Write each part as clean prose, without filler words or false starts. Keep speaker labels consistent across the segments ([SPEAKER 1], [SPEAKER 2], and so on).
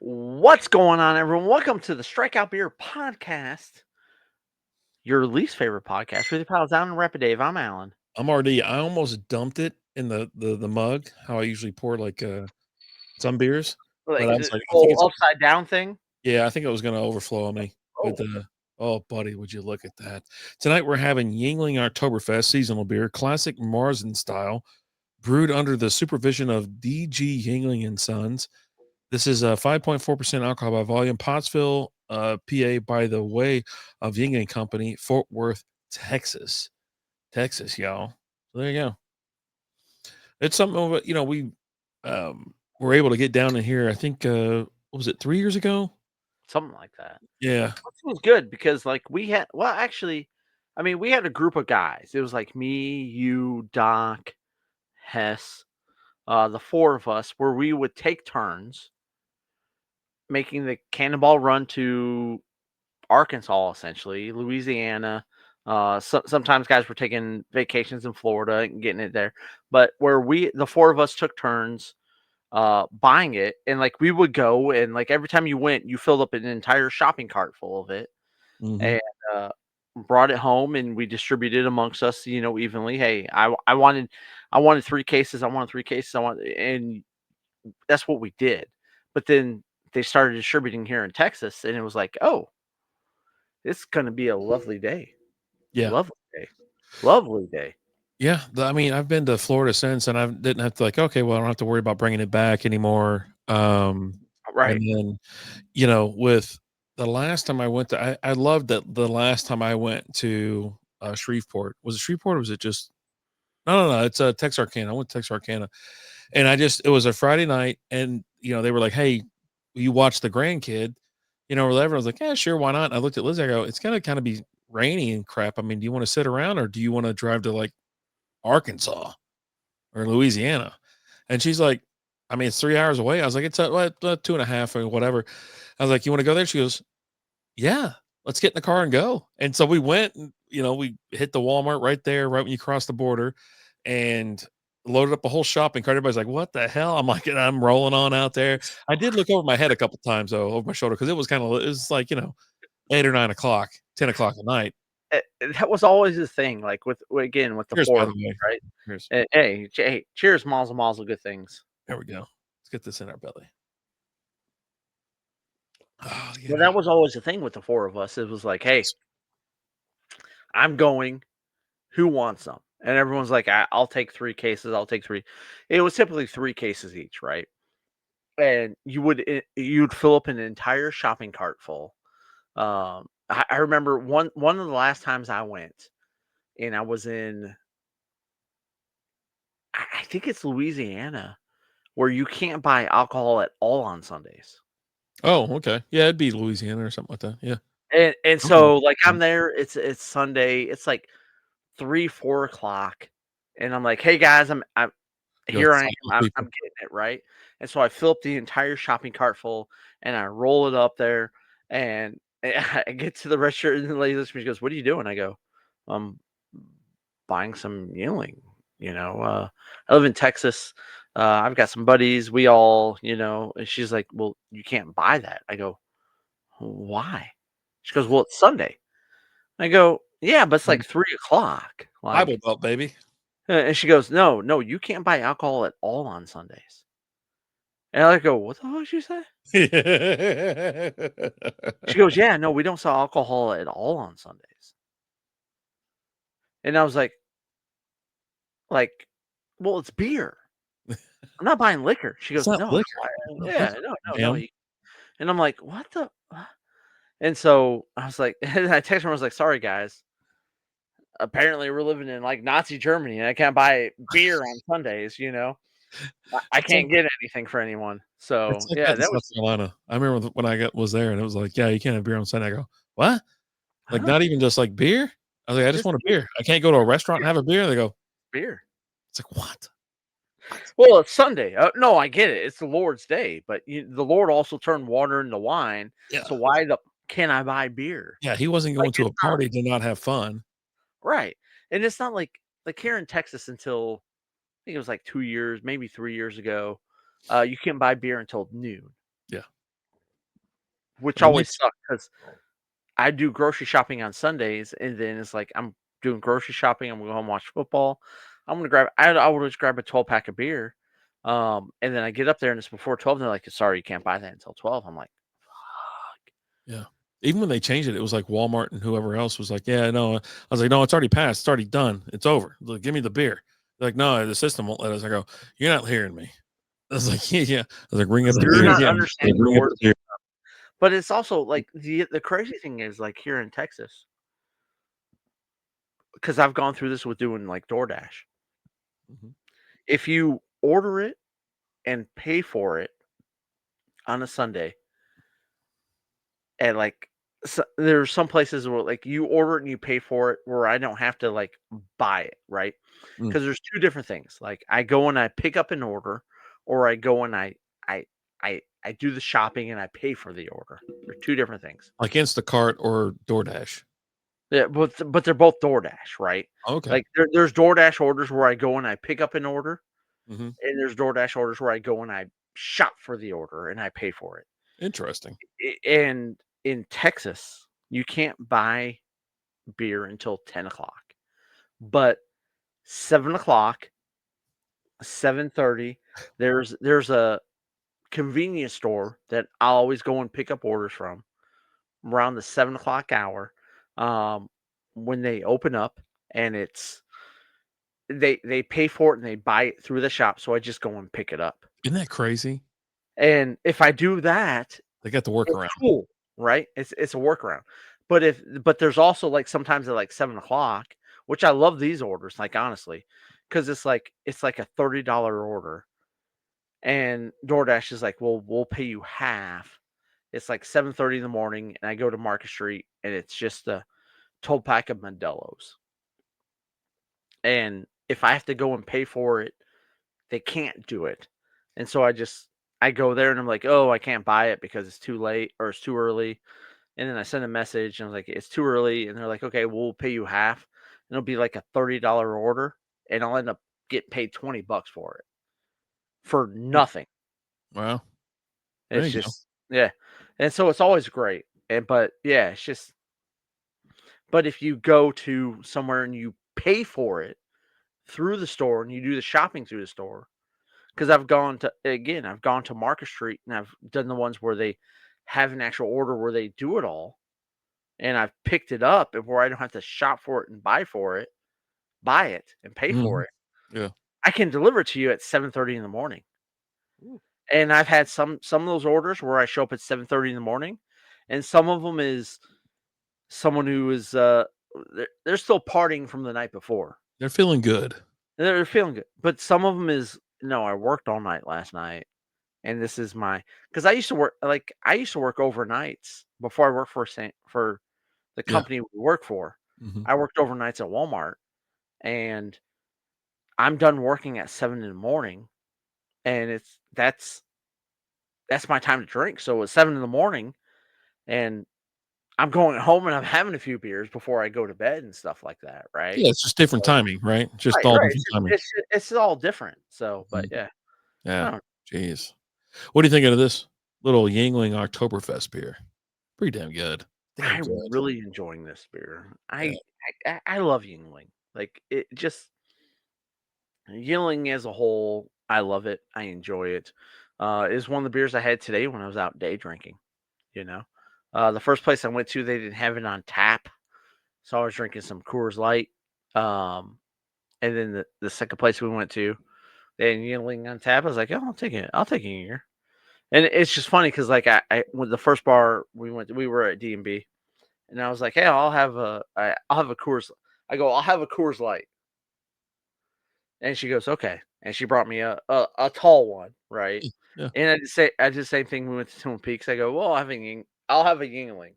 [SPEAKER 1] What's going on, everyone? Welcome to the Strikeout Beer Podcast, your least favorite podcast with your pals Alan and Rapid Dave. I'm Alan.
[SPEAKER 2] I'm RD. I almost dumped it in the mug, how I usually pour, some beers, but
[SPEAKER 1] Like
[SPEAKER 2] I was
[SPEAKER 1] the
[SPEAKER 2] like, I think
[SPEAKER 1] whole
[SPEAKER 2] it's
[SPEAKER 1] upside down thing.
[SPEAKER 2] yeah, I think it was gonna overflow on me with
[SPEAKER 1] Oh,
[SPEAKER 2] the oh, buddy, would you look at that. Tonight, we're having Yuengling Oktoberfest seasonal beer, classic Märzen style, brewed under the supervision of DG Yuengling and Sons. This is a 5.4% alcohol by volume, Pottsville, PA, by the way of Yuengling Company, Fort Worth, Texas. Texas, y'all. So there you go. It's something we were able to get down in here. I think what was it, 3 years ago?
[SPEAKER 1] something like that.
[SPEAKER 2] Yeah.
[SPEAKER 1] Which was good because, we had a group of guys. It was like me, you, Doc, Hess, the four of us, where we would take turns making the cannonball run to Arkansas, essentially, Louisiana. Sometimes guys were taking vacations in Florida and getting it there, but where the four of us took turns buying it, and like we would go and like every time you went, you filled up an entire shopping cart full of it
[SPEAKER 2] Mhm.
[SPEAKER 1] and uh, brought it home, and we distributed amongst us, evenly. Hey, I wanted 3 cases. I wanted 3 cases. And that's what we did. But then they started distributing here in Texas, and it was like, oh, it's gonna be a lovely day.
[SPEAKER 2] Yeah.
[SPEAKER 1] Lovely day. Lovely day.
[SPEAKER 2] Yeah, I mean, I've been to Florida since, and I didn't have to okay, well, I don't have to worry about bringing it back anymore. And
[SPEAKER 1] Right.
[SPEAKER 2] then, with the last time I went to I loved that the last time I went to, Shreveport. Was it Shreveport or was it just no, it's, Texarkana. I went to Texarkana, and it was a Friday night, and, they were like, "Hey, will you watch the grandkid?" Or whatever. I was like, "Yeah, sure, why not?" And I looked at Lizzie, I go, "It's gonna kinda be rainy and crap. I mean, do you wanna sit around or do you wanna drive to, like, Arkansas or Louisiana?" And she's like, "I mean, it's 3 hours away." I was like, "It's, what, 2 and a half or whatever." I was like, "You wanna go there?" She goes, "Yeah, let's get in the car and go." And so we went and, we hit the Walmart right there, right when you cross the border, and loaded up a whole shopping cart. Everybody's like, "What the hell?" I'm like, and I'm rolling on out there. I did look over my head a couple times though, over my shoulder, because it was like, 8 or 9 o'clock, 10 o'clock at night.
[SPEAKER 1] That was always the thing, like, again, with the
[SPEAKER 2] Cheers,
[SPEAKER 1] 4
[SPEAKER 2] by
[SPEAKER 1] of
[SPEAKER 2] the
[SPEAKER 1] us,
[SPEAKER 2] way.
[SPEAKER 1] right?
[SPEAKER 2] Cheers.
[SPEAKER 1] Hey, cheers, mazel mazel, good things.
[SPEAKER 2] There we go. Let's get this in our belly. Oh,
[SPEAKER 1] But
[SPEAKER 2] yeah.
[SPEAKER 1] that was always the thing with the 4 of us. It was like, "Hey, I'm going. Who wants some?" And everyone's like, I'll take 3 cases. I'll take 3." It was typically 3 cases each, right? And you'd fill up an entire shopping cart full. I remember one of the last times I went, and I was in, I think it's Louisiana, where you can't buy alcohol at all on Sundays.
[SPEAKER 2] Oh, okay. Yeah, it'd be Louisiana or something like that. Yeah.
[SPEAKER 1] And
[SPEAKER 2] Something
[SPEAKER 1] so, like,
[SPEAKER 2] like
[SPEAKER 1] I'm there, it's Sunday, it's like 3, 4 o'clock, and I'm like, "Hey, guys, I'm
[SPEAKER 2] you go
[SPEAKER 1] here I am,
[SPEAKER 2] cycle
[SPEAKER 1] I'm
[SPEAKER 2] people.
[SPEAKER 1] getting it," right? And so I fill up the entire shopping cart full, and I roll it up there, and I get to the register, and the lady looks at me, she goes, "What are you doing?" I go, "I'm buying some Yuengling," you know, "I live in Texas, I've got some buddies, we all," and she's like, "Well, you can't buy that." I go, "Why?" She goes, "Well, it's Sunday." I go, "Yeah, but it's like 3 o'clock."
[SPEAKER 2] Bible
[SPEAKER 1] Like,
[SPEAKER 2] Belt, baby.
[SPEAKER 1] and she goes, "No, no, you can't buy alcohol at all on Sundays." And I go, "What the hell did you say?" She goes, "Yeah, no, we don't sell alcohol at all on Sundays." And I was like, "Well, it's beer. I'm not buying liquor." She
[SPEAKER 2] It's
[SPEAKER 1] goes,
[SPEAKER 2] not
[SPEAKER 1] "No,
[SPEAKER 2] liquor. It's not
[SPEAKER 1] yeah,
[SPEAKER 2] liquor,
[SPEAKER 1] no, no, no."
[SPEAKER 2] ma'am.
[SPEAKER 1] And I'm like, "What the?" And so I was like, and I texted her. I was like, "Sorry, guys. Apparently, we're living in like Nazi Germany, and I can't buy beer on Sundays. I
[SPEAKER 2] It's like
[SPEAKER 1] can't get anything for anyone."
[SPEAKER 2] it's
[SPEAKER 1] So
[SPEAKER 2] like
[SPEAKER 1] yeah,
[SPEAKER 2] that in
[SPEAKER 1] that
[SPEAKER 2] South
[SPEAKER 1] was,
[SPEAKER 2] Carolina. I remember when I was there, and it was like, "Yeah, you can't have beer on Sunday." I go, "What? Like,
[SPEAKER 1] huh?
[SPEAKER 2] not even just, like, beer?" I was like, "I just
[SPEAKER 1] Just
[SPEAKER 2] want a
[SPEAKER 1] beer,
[SPEAKER 2] beer. I can't go to a restaurant and
[SPEAKER 1] beer,
[SPEAKER 2] have a beer?" They go,
[SPEAKER 1] beer.
[SPEAKER 2] it's like, "What? What?"
[SPEAKER 1] Well, it's Sunday. No, I get it. It's the Lord's day, but the Lord also turned water into wine.
[SPEAKER 2] Yeah.
[SPEAKER 1] So why the can I buy beer?
[SPEAKER 2] Yeah, he wasn't
[SPEAKER 1] Like,
[SPEAKER 2] going to
[SPEAKER 1] it's
[SPEAKER 2] a party to not have fun.
[SPEAKER 1] right, and it's not like here in Texas until I think it was like 2 years, maybe 3 years ago. You can buy beer until noon.
[SPEAKER 2] Yeah.
[SPEAKER 1] which
[SPEAKER 2] That
[SPEAKER 1] always
[SPEAKER 2] makes
[SPEAKER 1] sucks because I do grocery shopping on Sundays, and then it's like I'm doing grocery shopping. I'm gonna go home and watch football. I'm gonna grab. I would just grab a 12 pack of beer, and then I get up there and it's before 12. And they're like, "Sorry, you can't buy that until 12." I'm like, "Fuck."
[SPEAKER 2] yeah. Even when they changed it, it was like Walmart and whoever else was like, "Yeah, no." I was like, "No, it's already passed. It's already done. It's over. Like, give me the beer." They're like, "No, the system won't let us." I go, "You're not hearing me." I was like, "Yeah, yeah." I was like, "Bring up the
[SPEAKER 1] You're
[SPEAKER 2] beer."
[SPEAKER 1] not
[SPEAKER 2] Yeah. Like,
[SPEAKER 1] understanding the
[SPEAKER 2] bring up
[SPEAKER 1] words,
[SPEAKER 2] the beer.
[SPEAKER 1] but it's also like the crazy thing is like here in Texas, because I've gone through this with doing like DoorDash.
[SPEAKER 2] Mhm.
[SPEAKER 1] If you order it and pay for it on a Sunday, and like there's some places where like you order it and you pay for it where I don't have to like buy it, right?
[SPEAKER 2] Mm.
[SPEAKER 1] Because there's two different things. Like I go and I pick up an order, or I go and I I do the shopping and I pay for the order. They're two different things.
[SPEAKER 2] Like Instacart or DoorDash.
[SPEAKER 1] Yeah, but they're both DoorDash, right?
[SPEAKER 2] Okay.
[SPEAKER 1] Like there's DoorDash orders where I go and I pick up an order,
[SPEAKER 2] Mhm.
[SPEAKER 1] and there's DoorDash orders where I go and I shop for the order and I pay for it.
[SPEAKER 2] Interesting.
[SPEAKER 1] And in Texas, you can't buy beer until 10 o'clock, but 7 o'clock, 7:30, there's a convenience store that I always go and pick up orders from around the 7 o'clock hour. Um, when they open up, and they pay for it and they buy it through the shop, so I just go and pick it up.
[SPEAKER 2] Isn't that crazy?
[SPEAKER 1] And if I do that,
[SPEAKER 2] They got the
[SPEAKER 1] it's
[SPEAKER 2] workaround.
[SPEAKER 1] cool, right? It's a workaround. But there's also like sometimes at like 7 o'clock, which I love these orders, like honestly, because it's like a $30 order, and DoorDash is like, well, we'll pay you half. It's like 7:30 in the morning, and I go to Market Street, and it's just a 12 pack of Modelo's. And if I have to go and pay for it, they can't do it. And so I go there and I'm like, oh, I can't buy it because it's too late or it's too early. And then I send a message and I was like, it's too early. And they're like, okay, we'll pay you half. And it'll be like a $30 order. And I'll end up getting paid $20 for it for nothing.
[SPEAKER 2] Wow. There
[SPEAKER 1] It's
[SPEAKER 2] you go.
[SPEAKER 1] just, yeah. And so it's always great. But yeah, it's just, but if you go to somewhere and you pay for it through the store and you do the shopping through the store, because I've gone to Market Street and I've done the ones where they have an actual order where they do it all, and I've picked it up and where I don't have to shop for it and buy it and pay for
[SPEAKER 2] Mhm.
[SPEAKER 1] it.
[SPEAKER 2] Yeah.
[SPEAKER 1] I can deliver it to you at 7:30 in the morning.
[SPEAKER 2] Ooh.
[SPEAKER 1] And I've had some of those orders where I show up at 7:30 in the morning, and some of them is someone who is they're still partying from the night before.
[SPEAKER 2] They're feeling good.
[SPEAKER 1] They're feeling good. But some of them is, no, I worked all night last night. And this is my, because I used to work overnights before I worked for the
[SPEAKER 2] Yeah.
[SPEAKER 1] company we work for.
[SPEAKER 2] Mhm.
[SPEAKER 1] I worked overnights at Walmart, and I'm done working at 7 in the morning, and that's my time to drink. So it's 7 in the morning, and I'm going home and I'm having a few beers before I go to bed and stuff like that, right?
[SPEAKER 2] Yeah, it's just different timing, right? Just
[SPEAKER 1] Right,
[SPEAKER 2] all
[SPEAKER 1] right.
[SPEAKER 2] different timing.
[SPEAKER 1] It's all different. So, but
[SPEAKER 2] Mhm.
[SPEAKER 1] yeah, I
[SPEAKER 2] Yeah.
[SPEAKER 1] don't
[SPEAKER 2] Jeez. What do you think of this little Yuengling Oktoberfest beer? Pretty damn good. Damn
[SPEAKER 1] I'm
[SPEAKER 2] good.
[SPEAKER 1] really enjoying this beer.
[SPEAKER 2] Yeah.
[SPEAKER 1] I love Yuengling. Like it just Yuengling as a whole, I love it. I enjoy it. Is one of the beers I had today when I was out day drinking. You know, the first place I went to, they didn't have it on tap, so I was drinking some Coors Light. Um, and then the second place we went to, they had Yuengling on tap. I was like, oh, I'll take it. I'll take it here. And it's just funny because like I when the first bar we went to, we were at D&B, and I was like, hey, I'll have a Coors. I go, I'll have a Coors Light. And she goes, "Okay." And she brought me a tall one, right?
[SPEAKER 2] Yeah.
[SPEAKER 1] And I did the same thing. We went to Twin Peaks. I go, "Well, I'll have a Yingling."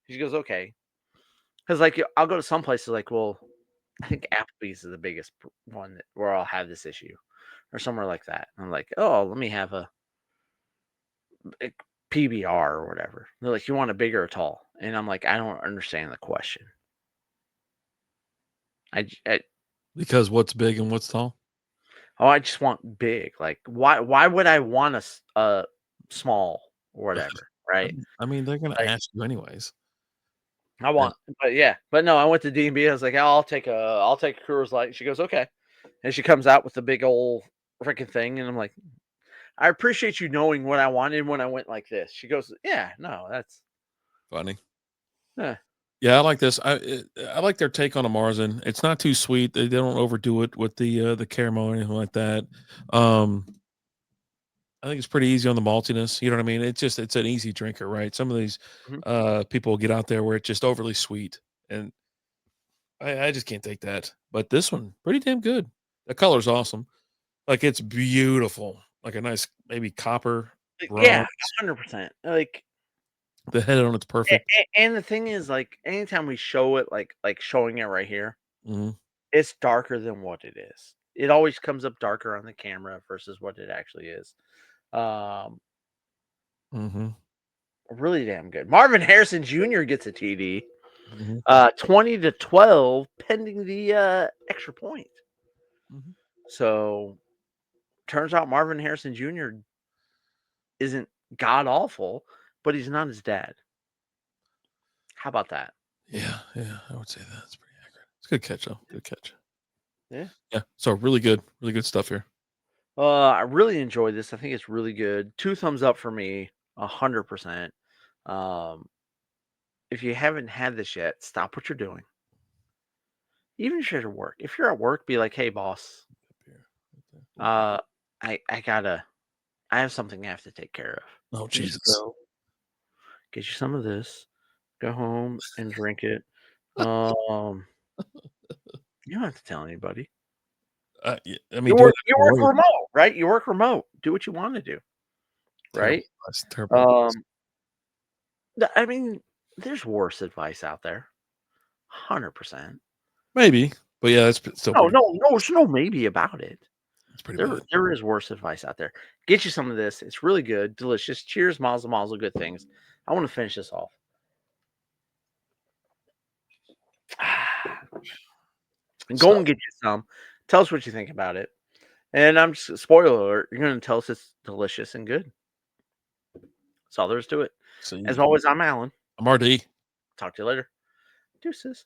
[SPEAKER 1] She goes, "Okay." Because like I'll go to some places like, well, I think Applebee's is the biggest one where I'll have this issue, or somewhere like that. I'm like, "Oh, let me have a PBR or whatever." They're like, "You want a big or a tall?" And I'm like, "I don't understand the question. I
[SPEAKER 2] Because what's big and what's tall?
[SPEAKER 1] oh, I just want big. Like, why would I want a small or whatever?" right?
[SPEAKER 2] I mean, they're gonna
[SPEAKER 1] Like,
[SPEAKER 2] ask you anyways.
[SPEAKER 1] I
[SPEAKER 2] And
[SPEAKER 1] want, but no, I went to D&B. I was like, "Oh, I'll take a Coors Light." She goes, "Okay," and she comes out with the big old freaking thing, and I'm like, "I appreciate you knowing what I wanted when I went like this." She goes, "Yeah, no, that's
[SPEAKER 2] funny.
[SPEAKER 1] eh,
[SPEAKER 2] Yeah, I like this. I like their take on a Marzen. It's not too sweet. They don't overdo it with the caramel or anything like that. Um, I think it's pretty easy on the maltiness. You know what I mean? It's an easy drinker, right? Some of these
[SPEAKER 1] mhm,
[SPEAKER 2] people get out there where it's just overly sweet, and I just can't take that. But this one, pretty damn good. The color's awesome. Like it's beautiful, like a nice maybe copper
[SPEAKER 1] yeah,
[SPEAKER 2] bronze.
[SPEAKER 1] 100%." Like,
[SPEAKER 2] The head on it's perfect.
[SPEAKER 1] and the thing is, like, anytime we show it, like showing it right here,
[SPEAKER 2] Hmm.
[SPEAKER 1] it's darker than what it is. It always comes up darker on the camera versus what it actually is. Um,
[SPEAKER 2] Hmm.
[SPEAKER 1] Really damn good. Marvin Harrison Jr. gets a TD.
[SPEAKER 2] Hmm.
[SPEAKER 1] 20-12 pending the extra point.
[SPEAKER 2] Hmm.
[SPEAKER 1] So turns out Marvin Harrison Jr. isn't god awful, but he's not his dad. How about that?
[SPEAKER 2] Yeah, yeah, I would say that's pretty accurate. It's a good catch though. Good catch.
[SPEAKER 1] Yeah.
[SPEAKER 2] Yeah. So really good stuff here.
[SPEAKER 1] I really enjoyed this. I think it's really good. 2 thumbs up for me, 100%. Um, if you haven't had this yet, stop what you're doing. Even if you're at work. If you're at work, be like, "Hey, boss,
[SPEAKER 2] Up here, right there.
[SPEAKER 1] uh, I have something I have to take care of.
[SPEAKER 2] Oh
[SPEAKER 1] Can you just
[SPEAKER 2] Jesus.
[SPEAKER 1] go get you some of this, go home and drink it." Um, you don't have to tell anybody.
[SPEAKER 2] Yeah, I mean, do it
[SPEAKER 1] You
[SPEAKER 2] after
[SPEAKER 1] work
[SPEAKER 2] work.
[SPEAKER 1] remote, right? You work remote. Do what you want to do,
[SPEAKER 2] Terrible
[SPEAKER 1] right?
[SPEAKER 2] advice. Terrible advice.
[SPEAKER 1] Um, I mean, there's worse advice out there. 100%.
[SPEAKER 2] Maybe, but yeah, still
[SPEAKER 1] No,
[SPEAKER 2] pretty.
[SPEAKER 1] no, no, there's no maybe about it.
[SPEAKER 2] It's pretty bad.
[SPEAKER 1] There is worse advice out there. Get you some of this. It's really good, delicious. Cheers, mazel, mazel, good things. I want to finish this off. And go and
[SPEAKER 2] Stuff.
[SPEAKER 1] get you some. Tell us what you think about it. And I'm just spoiler alert, you're gonna tell us it's delicious and good. That's all there is to it. As
[SPEAKER 2] See,
[SPEAKER 1] always, I'm Alan.
[SPEAKER 2] I'm RD.
[SPEAKER 1] Talk to you later. Deuces.